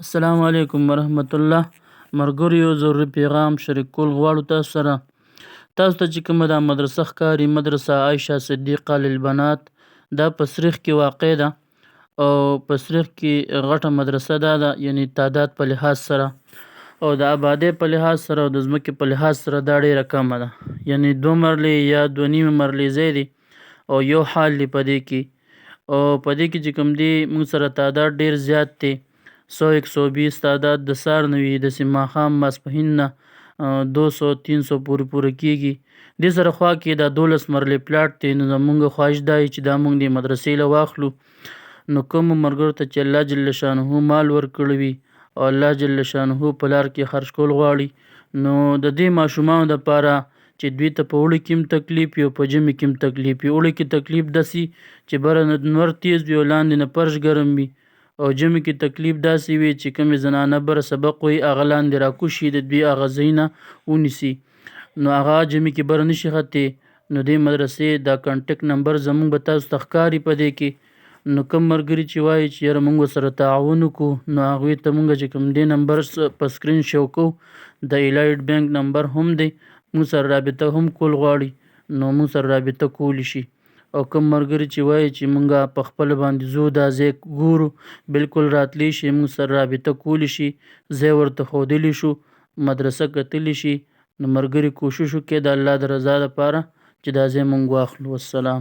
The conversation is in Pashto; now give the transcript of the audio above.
السلام علیکم ورحمت الله. مرګریو ضروري پیغام شریک کول غواړو تاسو سره. تاسو ته چې کومه دا مدرسه ښکاري، مدرسه عایشه صدیقه للبنات، دا په سریخ کې واقع ده او په سریخ کې غټه مدرسه ده، یعنی تعداد په لحاظ سره او د آبادی په لحاظ سره او د ځمکې په لحاظ سره دا ډیره کمه ده، یعنی 2 مرلې یا 2 نیمه مرلې ځای دی او یو حال دی په دې کې. او په دې کې چې کوم دی موږ سره تعداد ډیر زیات دی، 100-120 تعداد د سار نه وي، د ماښام ماسپښین نه 200-300 پورې کېږي. دې سره خوا کې دا 12 مرلې پلاټ دی. نو زمونږ خواهش دا چې دا موږ د مدرسې له واخلو. نو کوم ملګرو ته چې الله جل شانه مال ورکړی وي او الله جل شانه په لار کې خرج کول غواړي، نو د دې ماشومانو دپاره چې دوی ته په اوړي کې هم تکلیف وي او په ژمي کې هم تکلیف وي. اوړي کې تکلیف داسې چې بره نه نور تیز وي او لاندې نه فرش ګرم وي، او ژمي کې تکلیف داسې وي چې کومې زنانه بره سبق وایي هغه لاندې راکوشي، د دوی هغه ځایونه ونیسي، نو هغه ژمي کې بره نشي ختلی. نو دې مدرسې دا کانټیکټ نمبر زمونږ به تاسو ته ښکاري په دې کې. نو کوم ملګري چې وایي چې یاره موږ ورسره تعاون وکړو، نو هغوی ته موږ چې کوم دې نمبر په سکرین شو کوو، د الایټ بینک نمبر هم دی، موږ سره رابطه هم کول غواړي نو موږ سره رابطه کولی شي. او کوم ملګري چې وایي چې مونږه په خپله باندې ځو دا ځای ګورو، بالکل راتلی شي، موږ سره رابطه کولی شي، ځای ورته ښودلی شو، مدرسه کتلی شي. نو ملګري کوشش وکړئ د الله د رضا لپاره چې دا ځای مونږ واخلو. والسلام.